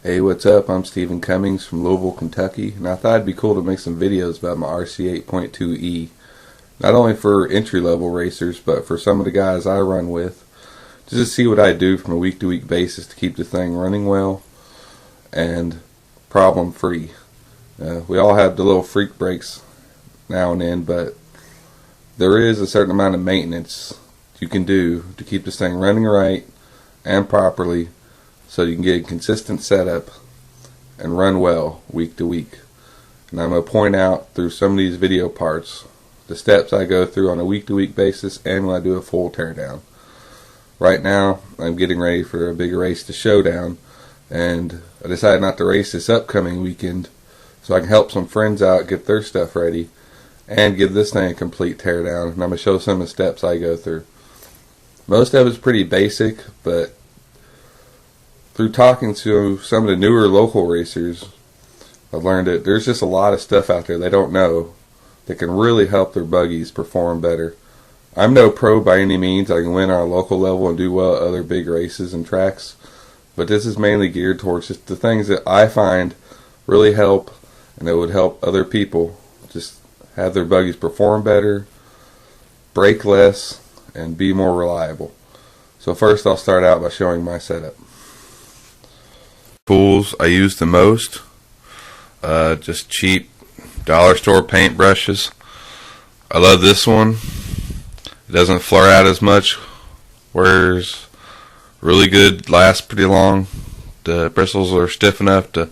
Hey, what's up? I'm Stephen Cummings from Louisville, Kentucky, and I thought it'd be cool to make some videos about my RC8.2e. Not only for entry-level racers, but for some of the guys I run with, just to see what I do from a week-to-week basis to keep the thing running well and problem-free. We all have the little freak breaks now and then, but there is a certain amount of maintenance you can do to keep this thing running right and properly, so you can get a consistent setup and run well week to week. And I'm going to point out through some of these video parts the steps I go through on a week to week basis and when I do a full teardown. Right now I'm getting ready for a big race to Showdown, and I decided not to race this upcoming weekend so I can help some friends out get their stuff ready and give this thing a complete teardown. And I'm going to show some of the steps I go through. Most of it's pretty basic, but through talking to some of the newer local racers, I've learned that there's just a lot of stuff out there they don't know that can really help their buggies perform better. I'm no pro by any means. I can win on a local level and do well at other big races and tracks, but this is mainly geared towards just the things that I find really help and that would help other people just have their buggies perform better, break less, and be more reliable. So first I'll start out by showing my setup. Tools I use the most, just cheap dollar store paint brushes. I love this one. It doesn't flare out as much, wears really good, lasts pretty long. The bristles are stiff enough to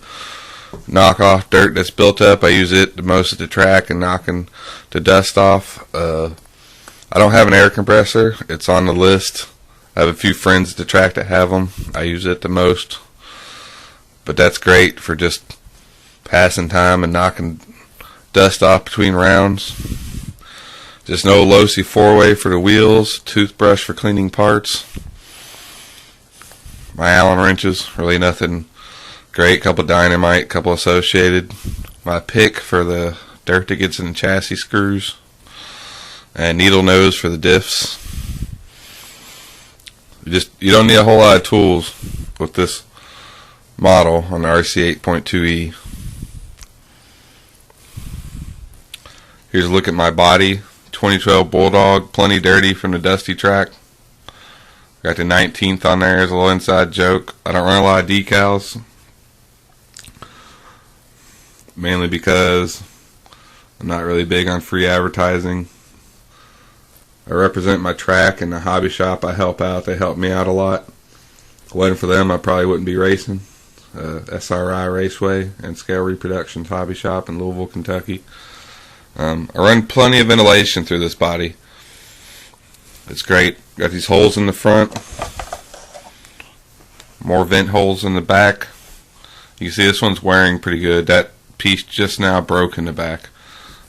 knock off dirt that's built up. I use it the most at the track and knocking the dust off. I don't have an air compressor. It's on the list. I have a few friends at the track that have them. I use it the most, but that's great for just passing time and knocking dust off between rounds. Just no low-C 4-way for the wheels, toothbrush for cleaning parts. My Allen wrenches, really nothing great. Couple dynamite, couple associated. My pick for the dirt that gets in the chassis screws, and needle nose for the diffs. You don't need a whole lot of tools with this model on the RC8.2e. Here's a look at my body. 2012 Bulldog, plenty dirty from the dusty track. Got the 19th on there as a little inside joke. I don't run a lot of decals, mainly because I'm not really big on free advertising. I represent my track and the hobby shop I help out. They help me out a lot. If it wasn't for them, I probably wouldn't be racing. SRI Raceway and Scale Reproductions hobby shop in Louisville, Kentucky. I run plenty of ventilation through this body. It's great. Got these holes in the front, more vent holes in the back. You can see this one's wearing pretty good. That piece just now broke in the back.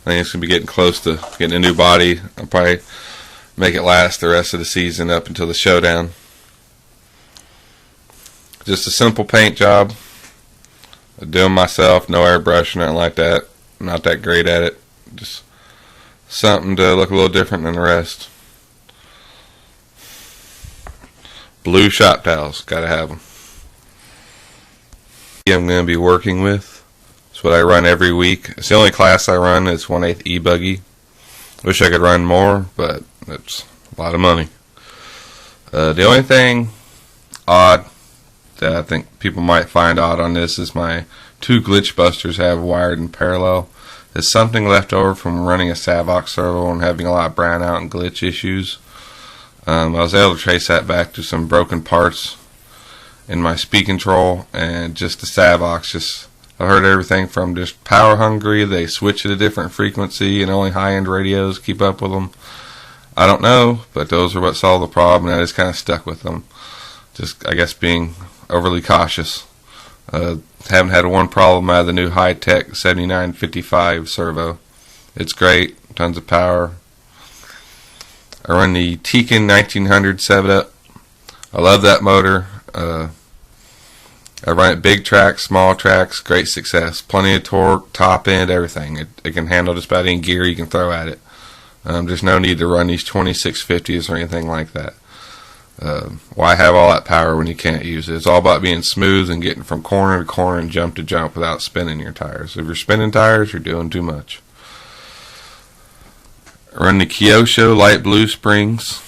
I think it's going to be getting close to getting a new body. I'll probably make it last the rest of the season up until the Showdown. Just a simple paint job. I do them myself, no airbrush, nothing like that. I'm not that great at it. Just something to look a little different than the rest. Blue shop towels, gotta have them. I'm going to be working with. It's what I run every week. It's the only class I run. It's 1/8 e-buggy. Wish I could run more, but it's a lot of money. The only thing odd that I think people might find odd on this is my two glitch busters I have wired in parallel. There's something left over from running a Savox servo and having a lot of brownout and glitch issues. I was able to trace that back to some broken parts in my speed control and just the Savox. I heard everything from just power hungry, they switch at a different frequency, and only high-end radios keep up with them. I don't know, but those are what solved the problem, and I just kind of stuck with them. Just, I guess, being overly cautious. Haven't had one problem out of the new high-tech 7955 servo. It's great, tons of power. I run the Tekin 1900 7-up. I love that motor. I run it big tracks, small tracks, great success. Plenty of torque, top end, everything. It can handle just about any gear you can throw at it. There's no need to run these 2650s or anything like that. Why have all that power when you can't use it? It's all about being smooth and getting from corner to corner and jump to jump without spinning your tires. If you're spinning tires, you're doing too much. Run the Kyosho light blue springs.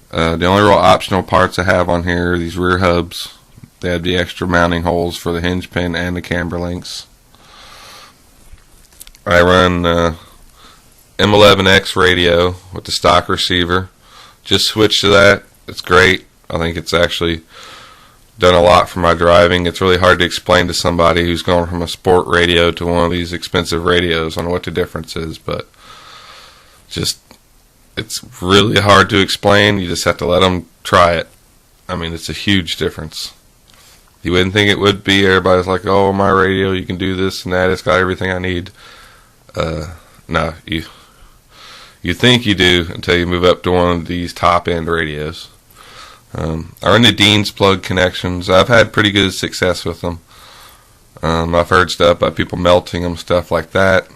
The only real optional parts I have on here are these rear hubs. They have the extra mounting holes for the hinge pin and the camber links. I run M11X radio with the stock receiver. Just switch to that. It's great. I think it's actually done a lot for my driving. It's really hard to explain to somebody who's going from a sport radio to one of these expensive radios on what the difference is, but it's really hard to explain. You just have to let them try it. I mean, it's a huge difference. You wouldn't think it would be. Everybody's like, oh, my radio, you can do this and that. It's got everything I need. No, you think you do until you move up to one of these top-end radios. I run the Dean's plug connections. I've had pretty good success with them. I've heard stuff about people melting them, stuff like that.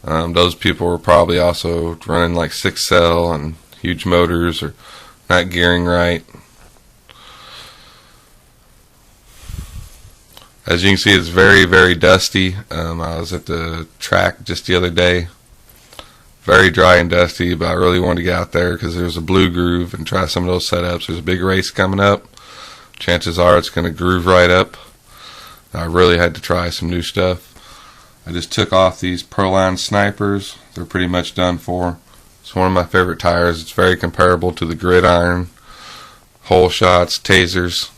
Those people were probably also running like 6-cell and huge motors or not gearing right. As you can see, it's very, very dusty. I was at the track just the other day. Very dry and dusty, but I really wanted to get out there because there's a blue groove and try some of those setups. There's a big race coming up. Chances are it's going to groove right up. I really had to try some new stuff. I just took off these Proline snipers. They're pretty much done for. It's one of my favorite tires. It's very comparable to the Gridiron, hole shots, tasers.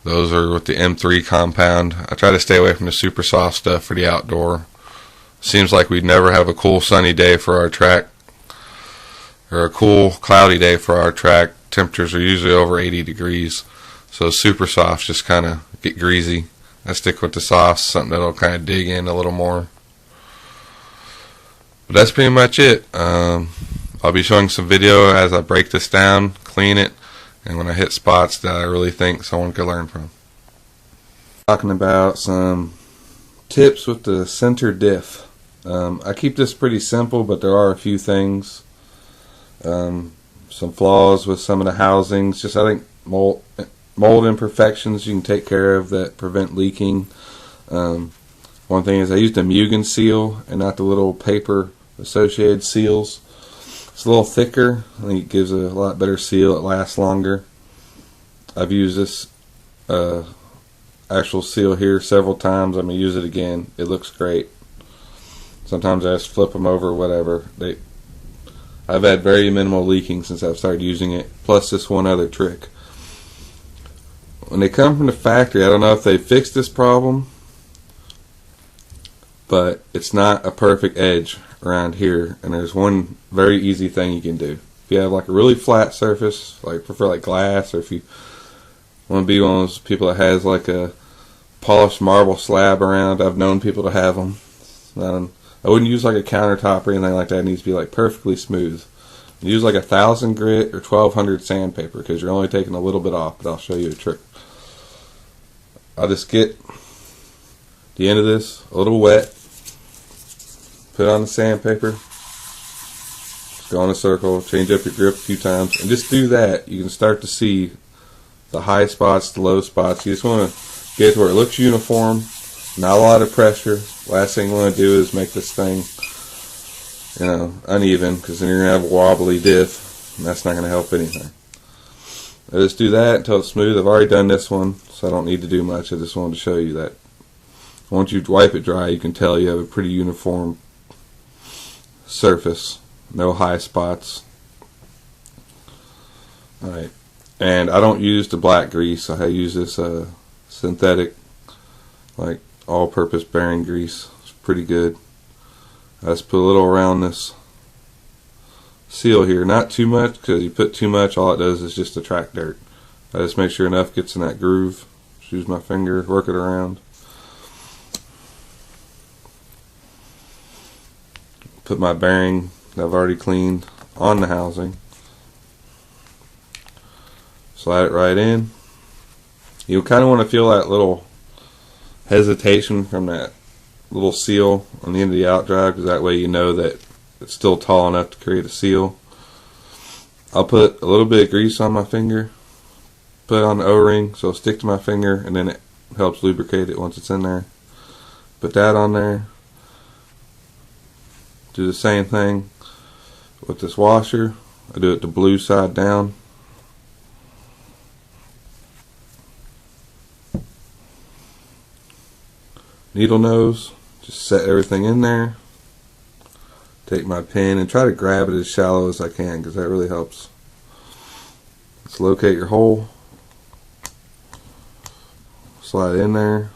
Those are with the M3 compound. I try to stay away from the super soft stuff for the outdoor. Seems like we'd never have a cool sunny day for our track, or a cool cloudy day for our track. Temperatures are usually over 80 degrees, so super softs just kind of get greasy. I stick with the softs, something that'll kind of dig in a little more. But that's pretty much it. I'll be showing some video as I break this down, clean it, and when I hit spots that I really think someone could learn from. Talking about some tips with the center diff. I keep this pretty simple, but there are a few things. Some flaws with some of the housings. Just, I think, mold imperfections you can take care of that prevent leaking. One thing is I used a Mugen seal and not the little paper associated seals. It's a little thicker. I think it gives a lot better seal. It lasts longer. I've used this actual seal here several times. I'm going to use it again. It looks great. Sometimes I just flip them over, whatever. I've had very minimal leaking since I've started using it. Plus this one other trick. When they come from the factory, I don't know if they fixed this problem, but it's not a perfect edge around here, and there's one very easy thing you can do. If you have like a really flat surface, like prefer like glass, or if you want to be one of those people that has like a polished marble slab around, I've known people to have them. I wouldn't use like a countertop or anything like that. It needs to be like perfectly smooth. Use like 1000 grit or 1200 sandpaper because you're only taking a little bit off, but I'll show you a trick. I'll just get the end of this a little wet, put it on the sandpaper, go in a circle, change up your grip a few times, and just do that. You can start to see the high spots, the low spots. You just want to get to where it looks uniform, not a lot of pressure. Last thing you want to do is make this thing, uneven, because then you're going to have a wobbly diff, and that's not going to help anything. I just do that until it's smooth. I've already done this one, so I don't need to do much. I just wanted to show you that. Once you wipe it dry, you can tell you have a pretty uniform surface, no high spots. Alright, and I don't use the black grease. I use this synthetic, like all-purpose bearing grease. It's pretty good. I just put a little around this seal here, not too much, because you put too much, all it does is just attract dirt. I just make sure enough gets in that groove. Just use my finger, work it around. Put my bearing that I've already cleaned on the housing. Slide it right in. You kind of want to feel that little hesitation from that little seal on the end of the out drive, because that way you know that it's still tall enough to create a seal. I'll put a little bit of grease on my finger, put it on the O-ring so it'll stick to my finger, and then it helps lubricate it once it's in there. Put that on there. Do the same thing with this washer. I do it the blue side down. Needle nose, just set everything in there. Take my pin and try to grab it as shallow as I can, because that really helps. Let's locate your hole. Slide it in there.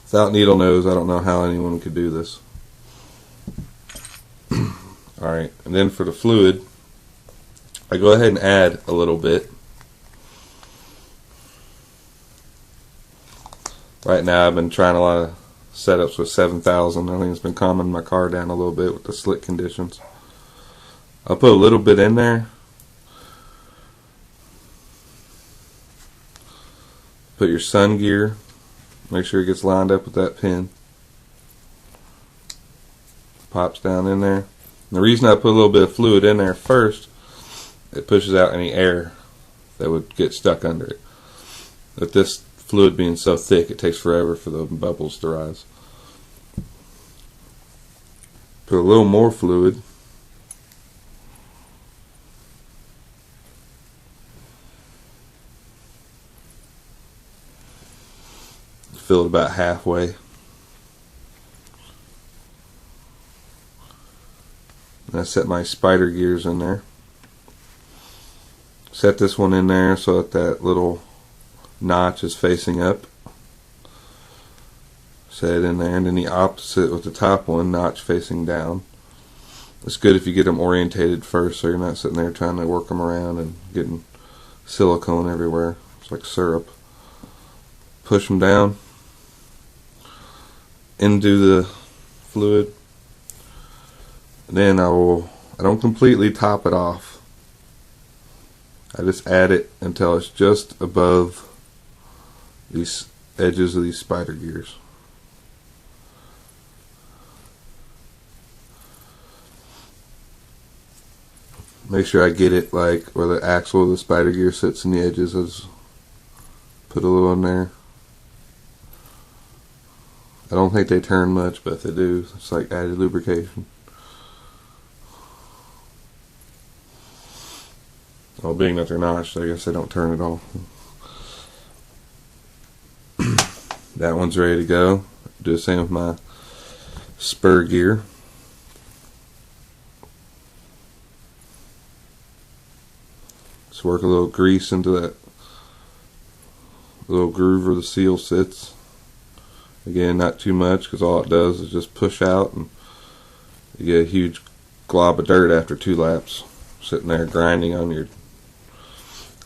Without needle nose, I don't know how anyone could do this. Alright, and then for the fluid, I go ahead and add a little bit. Right now I've been trying a lot of setups with 7,000. I think it's been calming my car down a little bit with the slick conditions. I'll put a little bit in there. Put your sun gear. Make sure it gets lined up with that pin. Pops down in there. And the reason I put a little bit of fluid in there first, it pushes out any air that would get stuck under it. With this fluid being so thick, it takes forever for the bubbles to rise. Put a little more fluid. Fill it about halfway. And I set my spider gears in there. Set this one in there so that little notch is facing up. Set it in there, and then the opposite with the top one, notch facing down. It's good if you get them orientated first, so you're not sitting there trying to work them around and getting silicone everywhere. It's like syrup. Push them down into the fluid. Then I don't completely top it off. I just add it until it's just above these edges of these spider gears. Make sure I get it like where the axle of the spider gear sits in the edges. Put a little in there. I don't think they turn much, but if they do, it's like added lubrication. Well, being that they're notched, I guess they don't turn at all. That one's ready to go. Do the same with my spur gear. Just work a little grease into that little groove where the seal sits. Again, not too much, because all it does is just push out and you get a huge glob of dirt after 2 laps sitting there grinding on your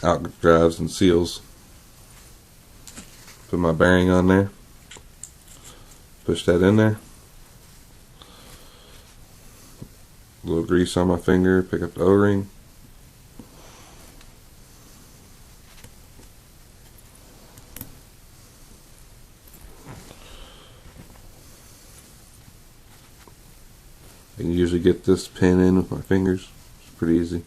out drives and seals. Put my bearing on there. Push that in there. A little grease on my finger. Pick up the O-ring. I can usually get this pin in with my fingers. It's pretty easy.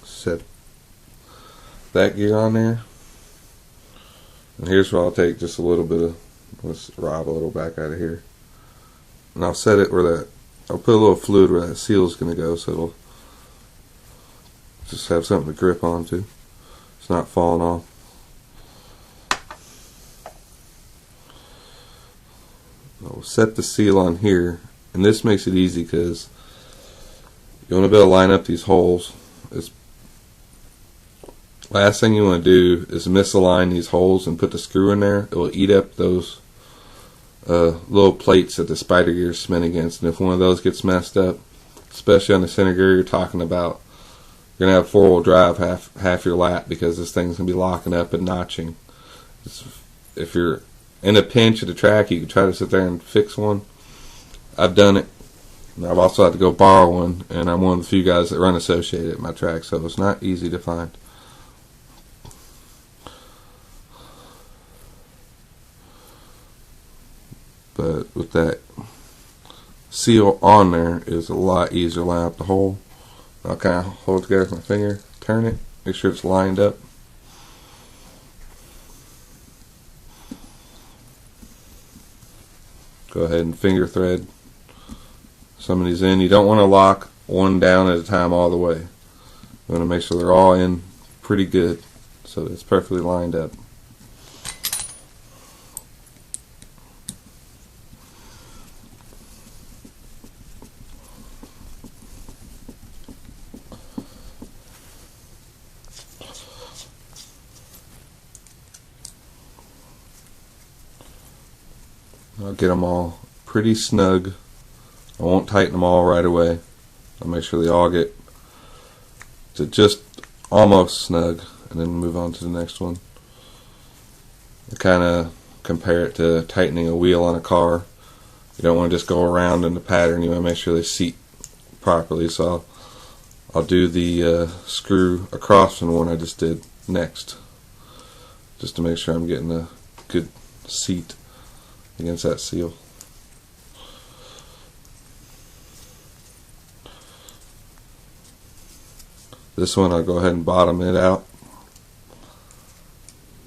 Set that gear on there. And here's where I'll take just a little bit of, let's rob a little back out of here. And I'll set it where that, I'll put a little fluid where that seal is going to go so it'll just have something to grip onto. It's not falling off. I'll set the seal on here, and this makes it easy because you want to be able to line up these holes. Last thing you want to do is misalign these holes and put the screw in there. It will eat up those little plates that the spider gears spin against, and if one of those gets messed up, especially on the center gear you're talking about, you're going to have 4-wheel drive half your lap because this thing's going to be locking up and notching. If you're in a pinch at the track, you can try to sit there and fix one. I've done it. I've also had to go borrow one, and I'm one of the few guys that run associated at my track, so it's not easy to find. but with that seal on there is a lot easier to line up the hole. I'll kind of hold it together with my finger, turn it, make sure it's lined up. Go ahead and finger thread some of these in. You don't want to lock one down at a time all the way. You want to make sure they're all in pretty good so that it's perfectly lined up. I'll get them all pretty snug. I won't tighten them all right away. I'll make sure they all get to just almost snug and then move on to the next one. I kind of compare it to tightening a wheel on a car. You don't want to just go around in the pattern. You want to make sure they seat properly. So I'll do the screw across from the one I just did next, just to make sure I'm getting a good seat against that seal. This one I'll go ahead and bottom it out.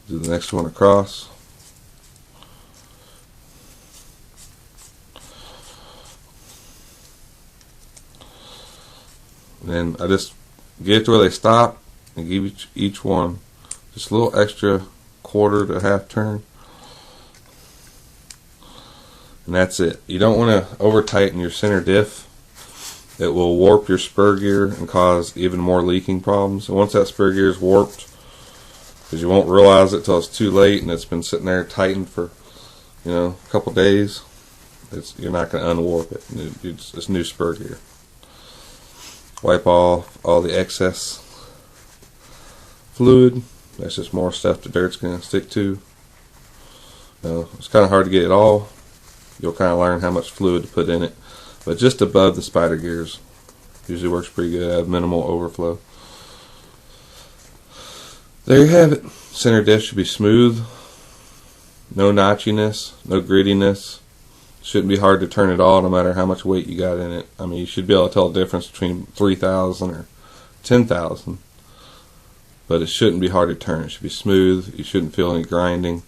Do the next one across. And then I just get it to where they stop and give each one just a little extra quarter to half turn. And that's it. You don't want to over tighten your center diff. It will warp your spur gear and cause even more leaking problems. And once that spur gear is warped, because you won't realize it till it's too late and it's been sitting there tightened for, you know, a couple days, you're not going to unwarp it. It's new spur gear. Wipe off all the excess fluid. That's just more stuff the dirt's going to stick to. It's kind of hard to get it all. You'll kind of learn how much fluid to put in it. But just above the spider gears usually works pretty good. I have minimal overflow. There you have it. Center diff should be smooth. No notchiness, no grittiness. Shouldn't be hard to turn at all no matter how much weight you got in it. I mean, you should be able to tell the difference between 3,000 or 10,000. But it shouldn't be hard to turn. It should be smooth. You shouldn't feel any grinding.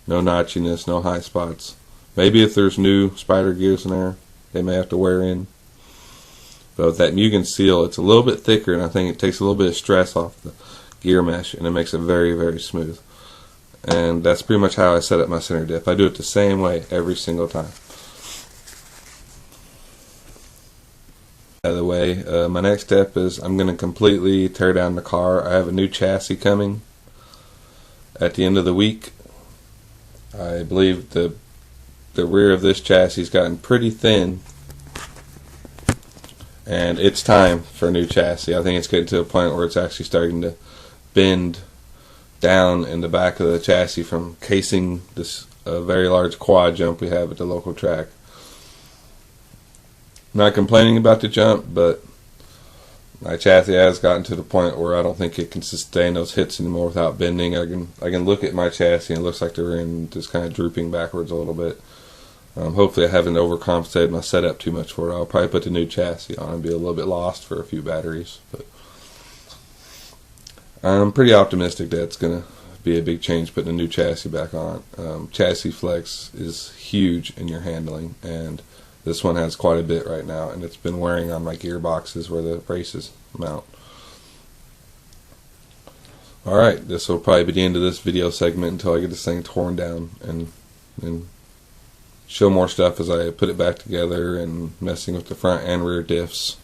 No notchiness, no high spots. Maybe if there's new spider gears in there, they may have to wear in. But with that Mugen seal, it's a little bit thicker, and I think it takes a little bit of stress off the gear mesh, and it makes it very, very smooth. And that's pretty much how I set up my center diff. I do it the same way every single time. By the way, my next step is I'm going to completely tear down the car. I have a new chassis coming at the end of the week. I believe the rear of this chassis has gotten pretty thin, and it's time for a new chassis. I think it's getting to a point where it's actually starting to bend down in the back of the chassis from casing this very large quad jump we have at the local track. I'm not complaining about the jump, but my chassis has gotten to the point where I don't think it can sustain those hits anymore without bending. I can look at my chassis and it looks like they're in just kind of drooping backwards a little bit. Hopefully I haven't overcompensated my setup too much for it. I'll probably put the new chassis on and be a little bit lost for a few batteries. But I'm pretty optimistic that it's going to be a big change putting a new chassis back on. Chassis flex is huge in your handling, and this one has quite a bit right now, and it's been wearing on my gearboxes where the braces mount. Alright, this will probably be the end of this video segment until I get this thing torn down and show more stuff as I put it back together and messing with the front and rear diffs.